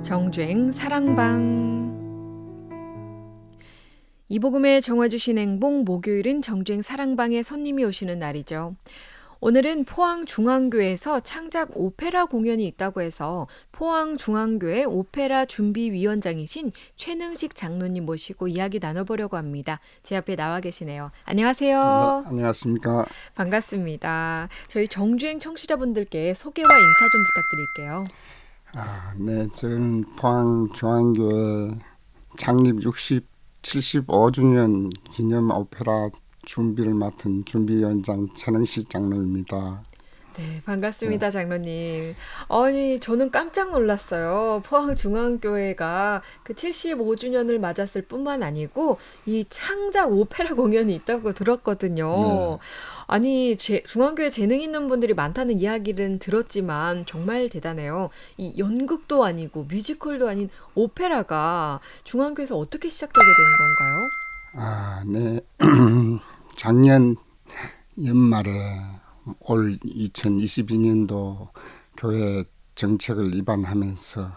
정주행 사랑방. 이복음에 정화주신 행복, 목요일은 정주행 사랑방에 손님이 오시는 날이죠. 오늘은 포항중앙교회에서 창작 오페라 공연이 있다고 해서 포항중앙교회 오페라 준비위원장이신 최능식 장로님 모시고 이야기 나눠보려고 합니다. 제 앞에 나와 계시네요. 안녕하세요. 네, 안녕하십니까. 반갑습니다. 저희 정주행 청취자분들께 소개와 인사 좀 부탁드릴게요. 네, 저는 포항중앙교회 창립 75주년 기념 오페라 준비를 맡은 준비위원장 최능식 장로입니다. 네, 반갑습니다, 장로님. 아니, 저는 깜짝 놀랐어요. 포항중앙교회가 그 75주년을 맞았을 뿐만 아니고 이 창작 오페라 공연이 있다고 들었거든요. 네. 아니, 중앙교회 재능 있는 분들이 많다는 이야기는 들었지만 정말 대단해요. 이 연극도 아니고 뮤지컬도 아닌 오페라가 중앙교회에서 어떻게 시작되게 된 건가요? 네. 작년 연말에 올 2022년도 교회 정책을 위반하면서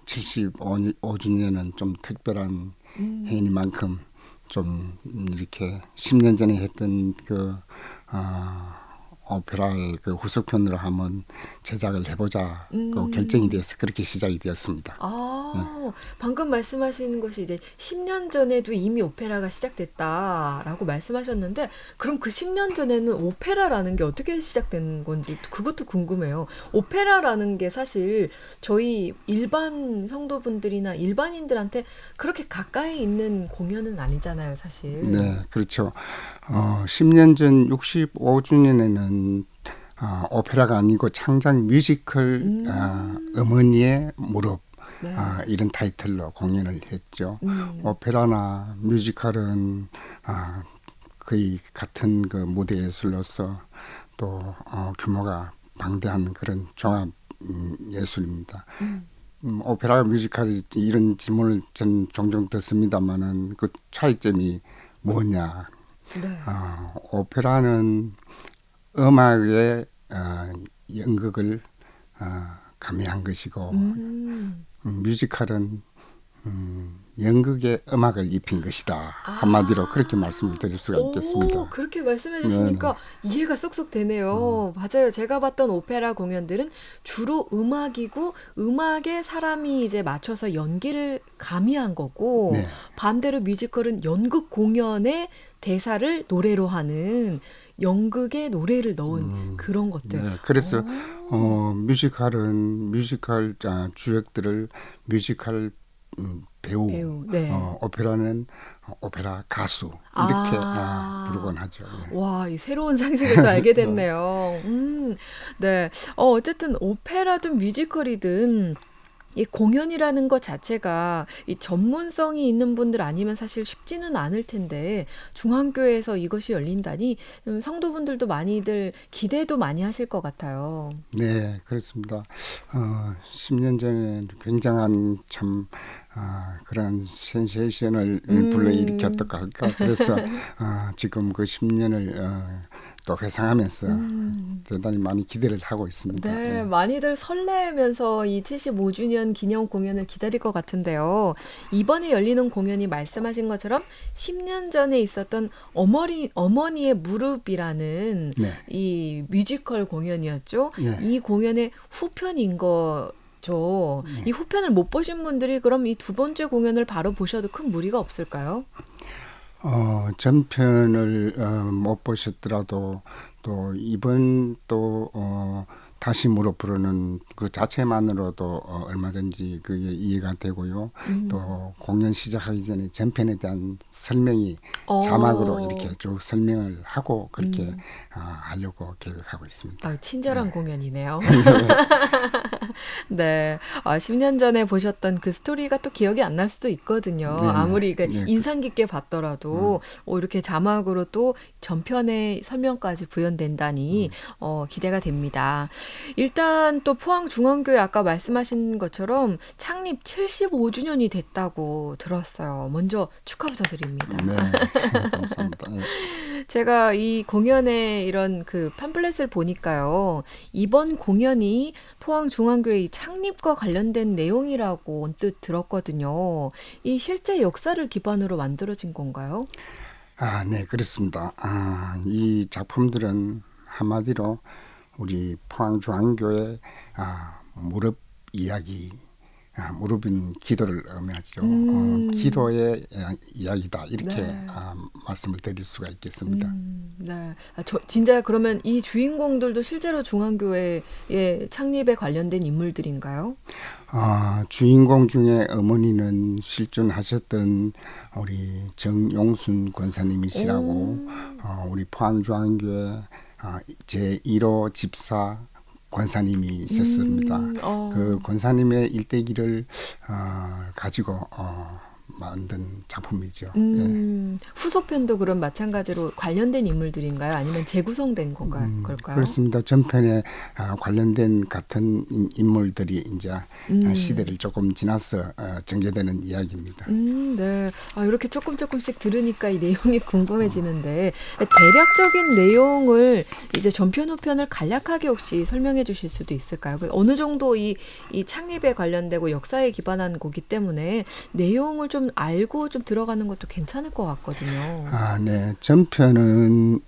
75주년은 좀 특별한 해니만큼 좀 이렇게 10년 전에 했던 그 오페라의 그 후속편으로 한번 제작을 해보자 그 결정이 되어서 그렇게 시작이 되었습니다. 방금 말씀하시는 것이 이제 10년 전에도 이미 오페라가 시작됐다라고 말씀하셨는데, 그럼 그 10년 전에는 오페라라는 게 어떻게 시작된 건지 그것도 궁금해요. 오페라라는 게 사실 저희 일반 성도분들이나 일반인들한테 그렇게 가까이 있는 공연은 아니잖아요, 사실. 네, 그렇죠. 10년 전 65주년에는 오페라가 아니고 창작 뮤지컬 어머니의 무릎 네. 이런 타이틀로 공연을 했죠. 오페라나 뮤지컬은 거의 같은 그 무대 예술로서 또 규모가 방대한 그런 종합 예술입니다. 오페라 뮤지컬 이런 질문을 전 종종 듣습니다만은 그 차이점이 뭐냐? 네. 오페라는 음악의 연극을 가미한 것이고 뮤지컬은 연극의 음악을 입힌 것이다. 한마디로 그렇게 말씀을 드릴 수가 있겠습니다. 그렇게 말씀해 주시니까 이해가 쏙쏙 되네요. 맞아요. 제가 봤던 오페라 공연들은 주로 음악이고 음악에 사람이 이제 맞춰서 연기를 가미한 거고, 네. 반대로 뮤지컬은 연극 공연의 대사를 노래로 하는 연극에 노래를 넣은 그런 것들. 네, 그래서 뮤지컬은 뮤지컬 주역들을 뮤지컬 배우, 네. 오페라는 오페라 가수 이렇게 부르곤 하죠. 네. 와, 이 새로운 상식을 또 알게 됐네요. 네. 어쨌든 오페라든 뮤지컬이든 이 공연이라는 것 자체가 이 전문성이 있는 분들 아니면 사실 쉽지는 않을 텐데, 중앙교회에서 이것이 열린다니 성도분들도 많이들 기대도 많이 하실 것 같아요. 네, 그렇습니다. 10년 전에 굉장한 참 그런 센세이션을 불러일으켰다고 할까. 그래서 지금 그 10년을 또 회상하면서 대단히 많이 기대를 하고 있습니다. 네, 많이들 설레면서 이 75주년 기념 공연을 기다릴 것 같은데요. 이번에 열리는 공연이 말씀하신 것처럼 10년 전에 있었던 어머니의 무릎이라는 네. 이 뮤지컬 공연이었죠. 네. 이 공연의 후편인 거죠. 이 후편을 못 보신 분들이 그럼 이 두 번째 공연을 바로 보셔도 큰 무리가 없을까요? 전편을 못 보셨더라도 또 이번 또 다시 무릎 부르는 그 자체만으로도 얼마든지 그게 이해가 되고요. 또 공연 시작하기 전에 전편에 대한 설명이 자막으로 이렇게 쭉 설명을 하고 그렇게 하려고 계획하고 있습니다. 친절한 공연이네요. 네. 10년 전에 보셨던 그 스토리가 또 기억이 안 날 수도 있거든요. 네네. 아무리 그 네. 인상 깊게 봤더라도 이렇게 자막으로 또 전편의 설명까지 구현된다니 기대가 됩니다. 일단 또 포항중앙교회 아까 말씀하신 것처럼 창립 75주년이 됐다고 들었어요. 먼저 축하부터 드립니다. 네, 감사합니다. 예. 제가 이 공연의 이런 그 팜플렛을 보니까요. 이번 공연이 포항중앙교회 이 창립과 관련된 내용이라고 언뜻 들었거든요. 이 실제 역사를 기반으로 만들어진 건가요? 네, 그렇습니다. 이 작품들은 한마디로 우리 포항중앙교회 무릎 이야기, 무릎인 기도를 의미하죠. 기도의 이야기다 이렇게 네. 말씀을 드릴 수가 있겠습니다. 네. 진짜 그러면 이 주인공들도 실제로 중앙교회의 창립에 관련된 인물들인가요? 주인공 중에 어머니는 실존하셨던 우리 정용순 권사님이시라고 우리 포항중앙교회 제1호 집사 권사님이 있었습니다. 그 권사님의 일대기를 가지고 만든 작품이죠. 예. 후속편도 그럼 마찬가지로 관련된 인물들인가요? 아니면 재구성된 걸까요? 그렇습니다. 전편에 관련된 같은 인물들이 이제 시대를 조금 지나서 전개되는 이야기입니다. 네. 이렇게 조금씩 들으니까 이 내용이 궁금해지는데 대략적인 내용을 이제 전편 후편을 간략하게 혹시 설명해 주실 수도 있을까요? 어느 정도 이 창립에 관련되고 역사에 기반한 거기 때문에 내용을 좀 알고 좀 들어가는 것도 괜찮을 것 같거든요. 네. 전편은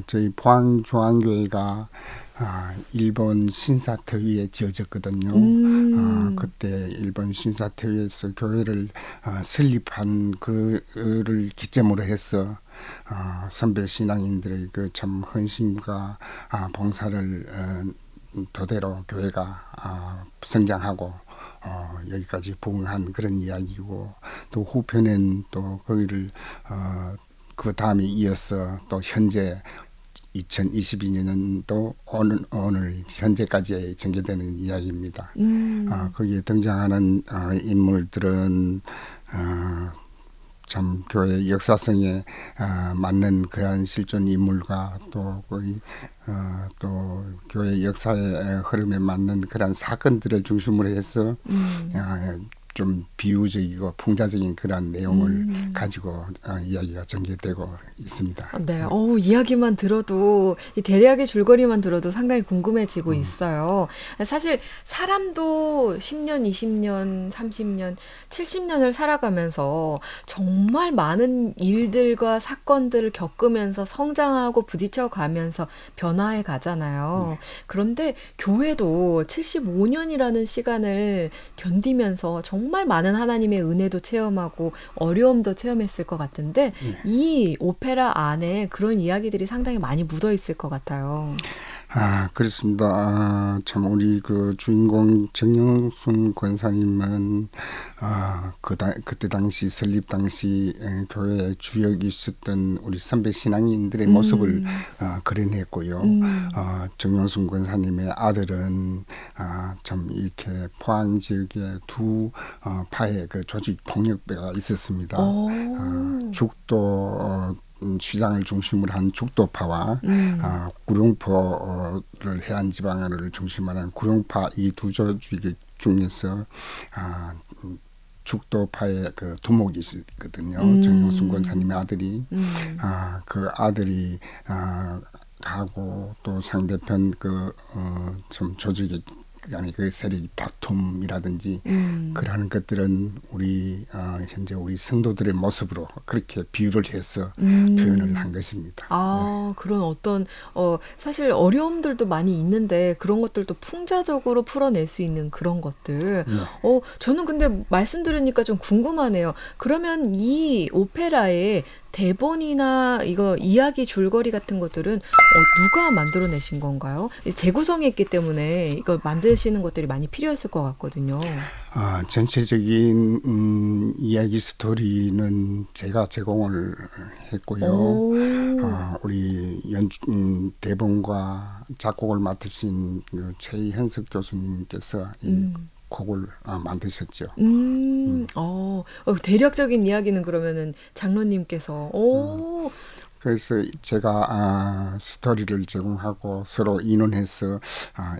저희 포항중앙교회가 일본 신사태위에 지어졌거든요. 그때 일본 신사태위에서 교회를 설립한 그를 기점으로 해서 선배 신앙인들의 그 참 헌신과 봉사를 토대로 교회가 성장하고 여기까지 부흥한 그런 이야기고, 또 후편엔 또 거기를 그 다음에 이어서 또 현재 2022년도 오늘 현재까지 전개되는 이야기입니다. 거기에 등장하는 인물들은 참 교회 역사성에 맞는 그러한 실존 인물과 또 거기 또 교회 역사의 흐름에 맞는 그러한 사건들을 중심으로 해서 좀 비유적이고 풍자적인 그런 내용을 가지고 이야기가 전개되고 있습니다. 네, 이야기만 들어도 이 대략의 줄거리만 들어도 상당히 궁금해지고 있어요. 사실 사람도 10년, 20년, 30년, 70년을 살아가면서 정말 많은 일들과 사건들을 겪으면서 성장하고 부딪혀가면서 변화해 가잖아요. 그런데 교회도 75년이라는 시간을 견디면서 정말 많은 하나님의 은혜도 체험하고 어려움도 체험했을 것 같은데 이 오페라 안에 그런 이야기들이 상당히 많이 묻어 있을 것 같아요. 그렇습니다. 참 우리 그 주인공 정영순 권사님은 그때 당시 설립 당시 교회 주역이 있었던 우리 선배 신앙인들의 모습을 그려냈고요. 정영순 권사님의 아들은 참 이렇게 포항 지역에 두 파의 그 조직 폭력배가 있었습니다. 죽도 시장을 중심으로 한 죽도파와 구룡포를 해안 지방을 중심으로 한 구룡파 이 두 조직 중에서 죽도파의 그 두목이 있거든요. 정용순 권사님의 아들이 그 아들이 가고 또 상대편 좀 조직의 간의 그 세력 다툼이라든지 그러한 것들은 우리 현재 우리 성도들의 모습으로 그렇게 비유를 해서 표현을 한 것입니다. 그런 어떤 사실 어려움들도 많이 있는데 그런 것들도 풍자적으로 풀어낼 수 있는 그런 것들. 저는 근데 말씀 들으니까 좀 궁금하네요. 그러면 이 오페라의 대본이나 이거 이야기 줄거리 같은 것들은 누가 만들어내신 건가요? 재구성했기 때문에 이걸 만드시는 것들이 많이 필요했을 것 같거든요. 전체적인 이야기 스토리는 제가 제공을 했고요. 우리 대본과 작곡을 맡으신 최현석 교수님께서 이 곡을 만드셨죠. 대략적인 이야기는 그러면은 장로님께서 그래서 제가 스토리를 제공하고 서로 의논해서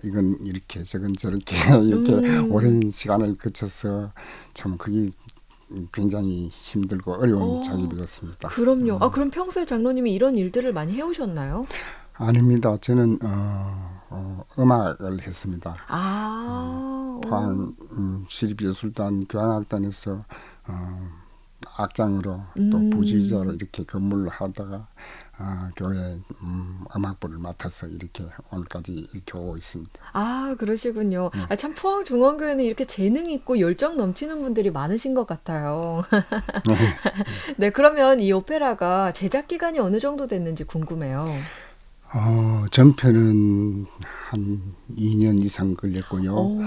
이건 이렇게 저건 저렇게 이렇게 오랜 시간을 거쳐서 참 그게 굉장히 힘들고 어려운 작업이었습니다. 그럼요. 그럼 평소에 장로님이 이런 일들을 많이 해오셨나요? 아닙니다. 저는 음악을 했습니다. 포항 시립예술단 교향악단에서 악장으로 또 부지자로 이렇게 근무를 하다가 교회 음악부를 맡아서 이렇게 오늘까지 이렇게 오고 있습니다. 그러시군요. 참 포항중앙교회는 이렇게 재능 있고 열정 넘치는 분들이 많으신 것 같아요. 네, 그러면 이 오페라가 제작 기간이 어느 정도 됐는지 궁금해요. 전편은 한 2년 이상 걸렸고요.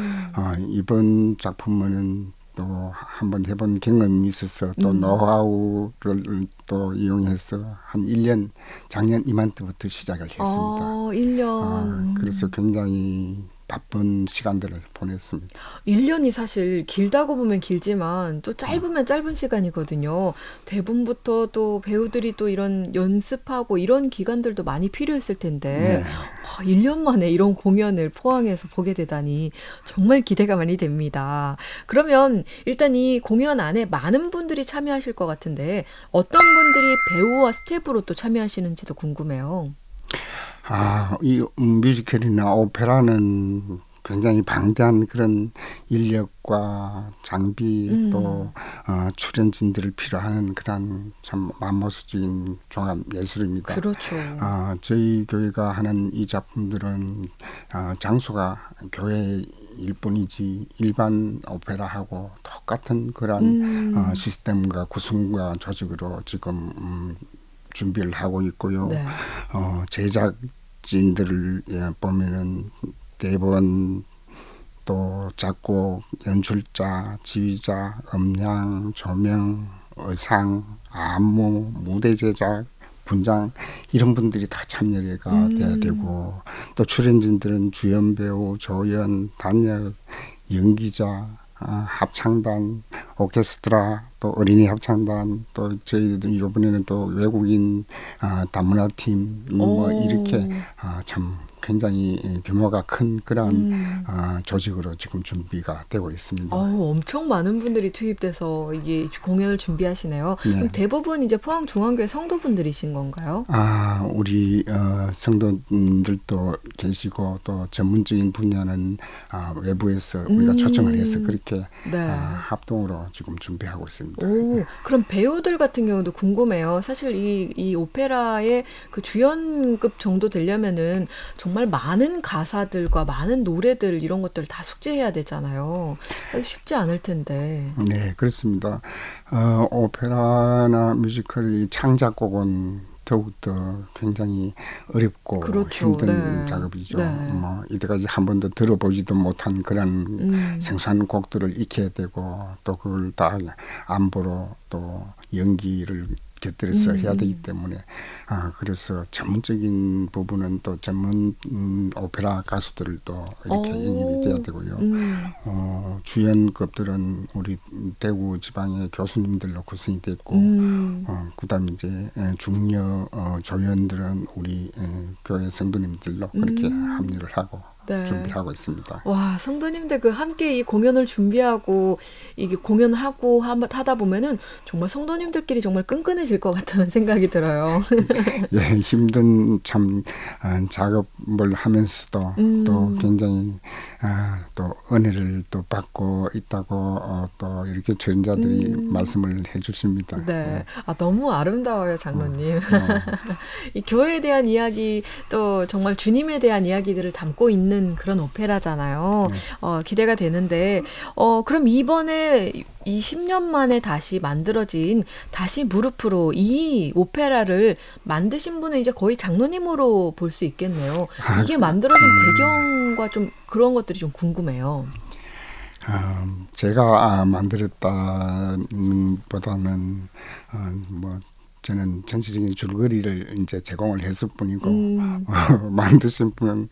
이번 작품은 또 한번 해본 경험이 있어서 또 노하우를 또 이용해서 한 1년, 작년 이맘때부터 시작을 했습니다. 1년. 그래서 굉장히 바쁜 시간들을 보냈습니다. 1년이 사실 길다고 보면 길지만 또 짧으면 짧은 시간이거든요. 대본부터 또 배우들이 또 이런 연습하고 이런 기간들도 많이 필요했을 텐데 1년 만에 이런 공연을 포항에서 보게 되다니 정말 기대가 많이 됩니다. 그러면 일단 이 공연 안에 많은 분들이 참여하실 것 같은데 어떤 분들이 배우와 스태프로 또 참여하시는지도 궁금해요. 이 뮤지컬이나 오페라는 굉장히 방대한 그런 인력과 장비 또 출연진들을 필요한 그런 참 맘모스적인 종합 예술입니다. 그렇죠. 저희 교회가 하는 이 작품들은 장소가 교회일 뿐이지 일반 오페라하고 똑같은 그런 시스템과 구성과 조직으로 지금 준비를 하고 있고요. 네. 제작진들을 보면은 대본 또 작곡, 연출자, 지휘자, 음량, 조명, 의상, 안무, 무대 제작, 분장 이런 분들이 다 참여가 돼야 되고 또 출연진들은 주연 배우, 조연, 단역, 연기자, 합창단, 오케스트라, 또 어린이 합창단, 또 저희들 이번에는 또 외국인 다문화팀 뭐 이렇게 참 굉장히 규모가 큰 그런 조직으로 지금 준비가 되고 있습니다. 엄청 많은 분들이 투입돼서 이게 공연을 준비하시네요. 네. 그럼 대부분 이제 포항중앙교회 성도분들이신 건가요? 우리 성도님들도 계시고 또 전문적인 분야는 외부에서 우리가 초청을 해서 그렇게 네. 합동으로 지금 준비하고 있습니다. 그럼 배우들 같은 경우도 궁금해요. 사실 이 오페라의 그 주연급 정도 되려면은 정말 많은 가사들과 많은 노래들 이런 것들을 다 숙지해야 되잖아요. 쉽지 않을 텐데. 네, 그렇습니다. 오페라나 뮤지컬의 창작곡은 더욱더 굉장히 어렵고 그렇죠. 힘든 네. 작업이죠. 네. 뭐 이때까지 한 번도 들어보지도 못한 그런 생소한 곡들을 익혀야 되고 또 그걸 다 안보로 또 연기를 곁들여서 해야 되기 때문에 그래서 전문적인 부분은 또 전문 오페라 가수들을 또 이렇게 영입이 돼야 되고요. 주연급들은 우리 대구 지방의 교수님들로 구성이 됐고 그다음에 이제 중녀 조연들은 우리 교회 성도님들로 그렇게 합류를 하고 네. 준비하고 있습니다. 와, 성도님들 그 함께 이 공연을 준비하고 이게 공연하고 하다 보면은 정말 성도님들끼리 정말 끈끈해질 것 같다는 생각이 들어요. 예, 힘든 참 작업을 하면서도 또 굉장히 또 은혜를 또 받고 있다고 또 이렇게 전자들이 말씀을 해주십니다. 네, 너무 아름다워요, 장로님. 이 교회에 대한 이야기 또 정말 주님에 대한 이야기들을 담고 있는 그런 오페라잖아요. 기대가 되는데 그럼 이번에 이 10년 만에 다시 만들어진 다시 무릎으로 이 오페라를 만드신 분은 이제 거의 장로님으로 볼 수 있겠네요. 이게 만들어진 배경과 좀 그런 것들이 좀 궁금해요. 제가 만들었다는 보다는 뭐 저는 전체적인 줄거리를 이제 제공을 했을 뿐이고 만드신 분은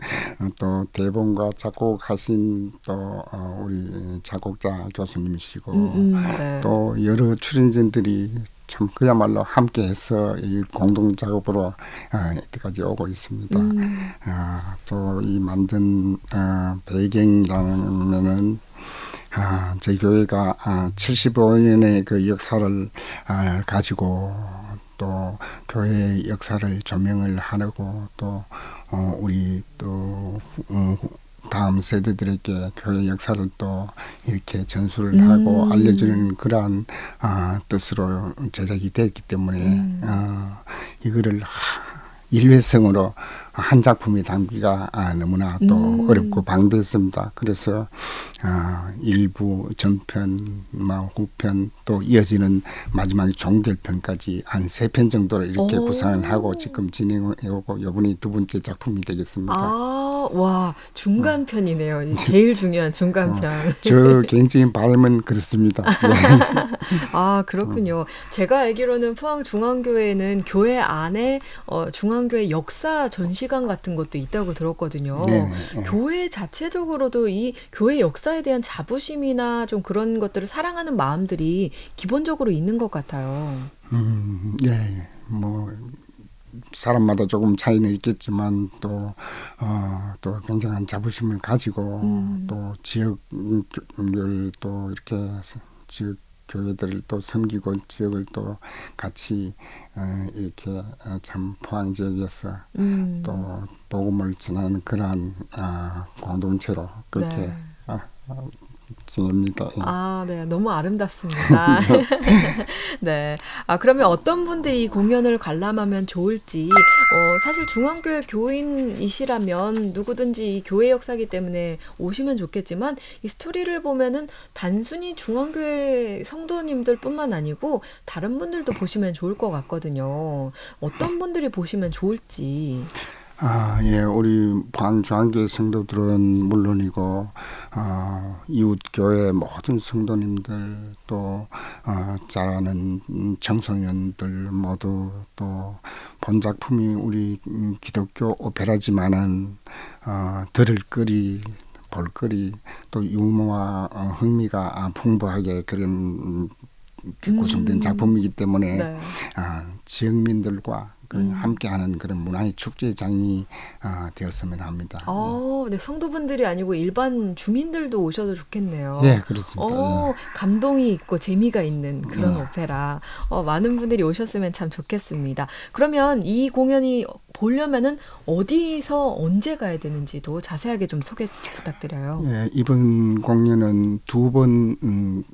또 대본과 작곡하신 또 우리 작곡자 교수님이시고 네. 또 여러 출연진들이 참 그야말로 함께해서 이 공동 작업으로 이때까지 오고 있습니다. 또 이 만든 배경이라면은 저희 교회가 75년의 그 역사를 가지고 또 교회의 역사를 조명을 하려고 또 우리 또 다음 세대들에게 교회 역사를 또 이렇게 전수를 하고 알려주는 그러한 뜻으로 제작이 됐기 때문에 이거를 일회성으로 한 작품이 담기가 너무나 또 어렵고 방대했습니다. 그래서 일부 전편, 후편 또 이어지는 마지막 종결편까지 한 3편 정도로 이렇게 구상을 하고 지금 진행해오고 이번이 2번째 작품이 되겠습니다. 와, 중간편이네요. 이 제일 중요한 중간편. 저 개인적인 바람은 그렇습니다. 네. 그렇군요. 제가 알기로는 포항중앙교회는 교회 안에 중앙교회 역사 전시관 같은 것도 있다고 들었거든요. 네. 교회 자체적으로도 이 교회 역사에 대한 자부심이나 좀 그런 것들을 사랑하는 마음들이 기본적으로 있는 것 같아요. 네. 뭐 사람마다 조금 차이는 있겠지만 또 굉장한 자부심을 가지고 또 지역을 또 이렇게 지역 교회들을 또 섬기고 지역을 또 같이 이렇게 참 포항 지역에서 또 복음을 전하는 그러한 공동체로 그렇게 네. 지냅니다. 네. 너무 아름답습니다. 네. 그러면 어떤 분들이 이 공연을 관람하면 좋을지, 사실 중앙교회 교인이시라면 누구든지 이 교회 역사이기 때문에 오시면 좋겠지만, 이 스토리를 보면은 단순히 중앙교회 성도님들 뿐만 아니고, 다른 분들도 보시면 좋을 것 같거든요. 어떤 분들이 보시면 좋을지. 예, 우리 포항중앙교회 성도들은 물론이고 이웃 교회 모든 성도님들 또 잘 아는 청소년들 모두 또 본 작품이 우리 기독교 오페라지만은 들을 거리 볼거리 또 유머와 흥미가 풍부하게 그런 구성된 작품이기 때문에 네. 지역민들과 함께하는 그런 문화의 축제장이 되었으면 합니다. 네, 성도분들이 아니고 일반 주민들도 오셔도 좋겠네요. 예, 그렇습니다. 감동이 있고 재미가 있는 그런 오페라. 많은 분들이 오셨으면 참 좋겠습니다. 그러면 이 공연이 보려면은 어디서 언제 가야 되는지도 자세하게 좀 소개 부탁드려요. 예, 이번 공연은 2번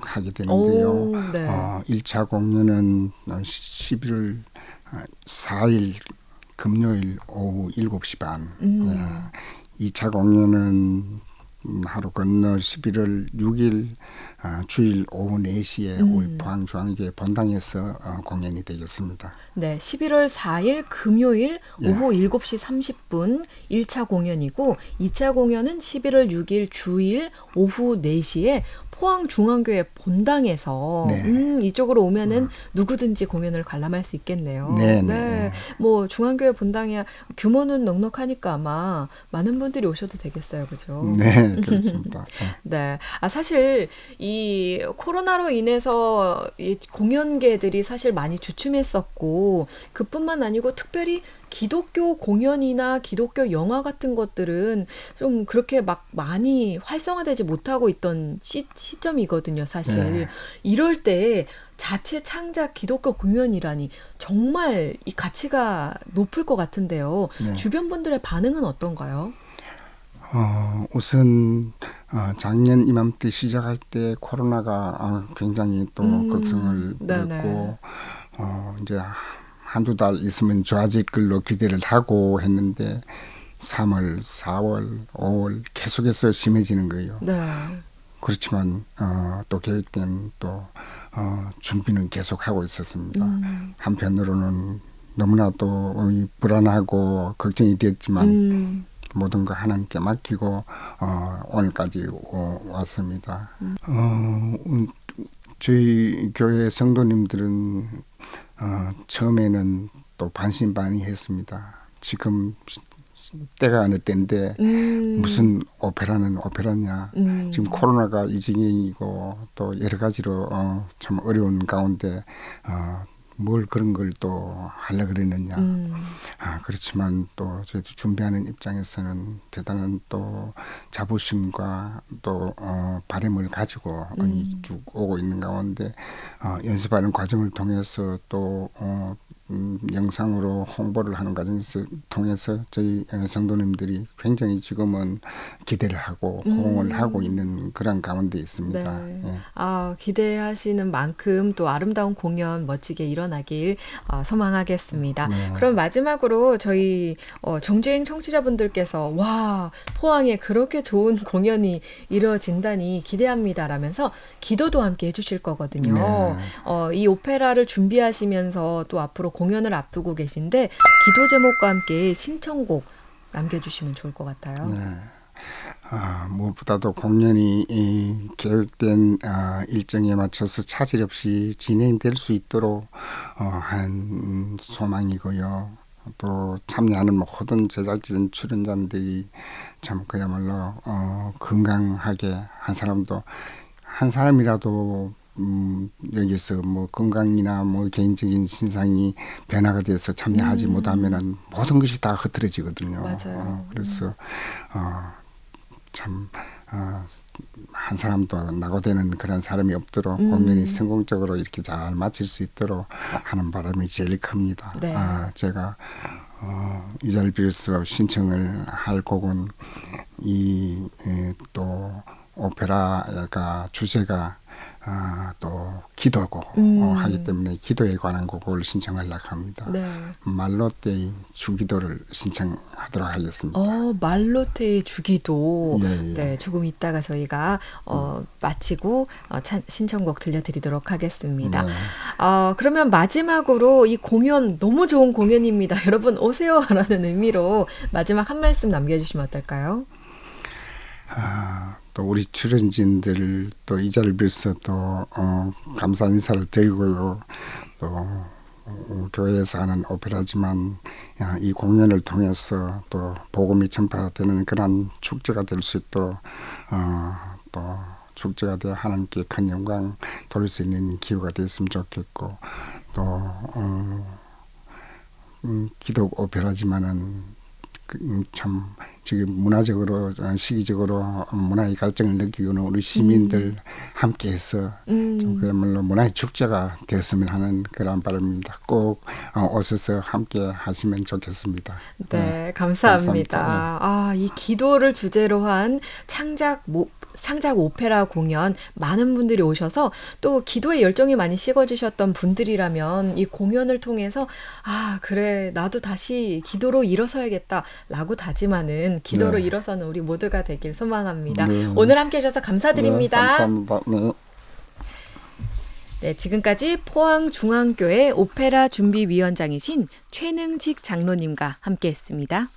하게 되는데요. 네. 1차 공연은 11월 4일 금요일 오후 7시 반. 2차 공연은 하루 건너 11월 6일 주일 오후 4시에 우리 포항중앙교회 본당에서 공연이 되겠습니다. 네, 11월 4일 금요일 오후 7시 30분 1차 공연이고 2차 공연은 11월 6일 주일 오후 4시에 포항중앙교회 본당에서 이쪽으로 오면은 누구든지 공연을 관람할 수 있겠네요. 네. 뭐 중앙교회 본당이야 규모는 넉넉하니까 아마 많은 분들이 오셔도 되겠어요, 그죠? 네, 그렇습니다. 네, 사실 이 코로나로 인해서 이 공연계들이 사실 많이 주춤했었고 그뿐만 아니고 특별히 기독교 공연이나 기독교 영화 같은 것들은 좀 그렇게 막 많이 활성화되지 못하고 있던 시점이거든요, 사실. 네. 이럴 때 자체 창작 기독교 공연이라니 정말 이 가치가 높을 것 같은데요. 네. 주변 분들의 반응은 어떤가요? 우선 작년 이맘때 시작할 때 코로나가 굉장히 또 걱정을 했고 이제 한두 달 있으면 좋아질 걸로 기대를 하고 했는데 3월, 4월, 5월 계속해서 심해지는 거예요. 네. 그렇지만 또 계획된 또 준비는 계속하고 있었습니다. 한편으로는 너무나 또 불안하고 걱정이 됐지만 모든 거 하나님께 맡기고 오늘까지 왔습니다. 저희 교회 성도님들은 처음에는 또 반신반의했습니다. 지금 때가 어느 때인데 무슨 오페라는 오페라냐. 지금 코로나가 이 지경이고 또 여러 가지로 참 어려운 가운데 뭘 그런 걸 또 하려 그러느냐. 그렇지만 또 저희도 준비하는 입장에서는 대단한 또 자부심과 또 바람을 가지고 쭉 오고 있는 가운데 연습하는 과정을 통해서 또 영상으로 홍보를 하는 과정에서 통해서 저희 성도님들이 굉장히 지금은 기대를 하고 호응을 하고 있는 그런 가운데 있습니다. 네. 예. 기대하시는 만큼 또 아름다운 공연 멋지게 일어나길 소망하겠습니다. 네. 그럼 마지막으로 저희 정주행 청취자분들께서 와 포항에 그렇게 좋은 공연이 이루어진다니 기대합니다라면서 기도도 함께 해주실 거거든요. 네. 이 오페라를 준비하시면서 또 앞으로 공연을 앞두고 계신데 기도 제목과 함께 신청곡 남겨주시면 좋을 것 같아요. 네. 무엇보다도 공연이 계획된 일정에 맞춰서 차질 없이 진행될 수 있도록 하는 소망이고요. 또 참여하는 모든 제작진 출연자들이 참 그야말로 건강하게 한 사람이라도 여기서 뭐 건강이나 뭐 개인적인 신상이 변화가 돼서 참여하지 못하면은 모든 것이 다 흐트러지거든요. 맞아요. 그래서 참 한 사람도 낙오되는 그런 사람이 없도록 공연이 성공적으로 이렇게 잘 마칠 수 있도록 하는 바람이 제일 큽니다. 네. 제가 이 자리를 빌어서 신청을 할 곡은 또 오페라가 주제가 또 기도고 하기 때문에 기도에 관한 곡을 신청하려고 합니다. 네. 말로떼의 주기도를 신청하도록 하겠습니다. 말로테의 주기도. 예. 네, 조금 이따가 저희가 마치고 신청곡 들려드리도록 하겠습니다. 네. 그러면 마지막으로 이 공연 너무 좋은 공연입니다. 여러분 오세요라는 의미로 마지막 한 말씀 남겨주시면 어떨까요? 또 우리 출연진들 또 이 자리를 빌어서 또 감사 인사를 드리고요. 또 교회에서 하는 오페라지만 이 공연을 통해서 또 복음이 전파되는 그런 축제가 될 수 있도록 또 축제가 되어 하나님께 큰 영광 돌릴 수 있는 기회가 됐으면 좋겠고 또 기독 오페라지만은 참 지금 문화적으로 시기적으로 문화의 갈증을 느끼고는 우리 시민들 함께해서 좀 그야말로 문화의 축제가 되었으면 하는 그런 바람입니다. 꼭 오셔서 함께 하시면 좋겠습니다. 네, 감사합니다. 감사합니다. 이 기도를 주제로 한 창작 오페라 공연 많은 분들이 오셔서 또 기도에 열정이 많이 식어주셨던 분들이라면 이 공연을 통해서 그래 나도 다시 기도로 일어서야겠다라고 다짐하는 기도로 네. 일어서는 우리 모두가 되길 소망합니다. 네. 오늘 함께 해주셔서 감사드립니다. 네, 감사합니다. 네. 네, 지금까지 포항중앙교회 오페라 준비위원장이신 최능직 장로님과 함께했습니다.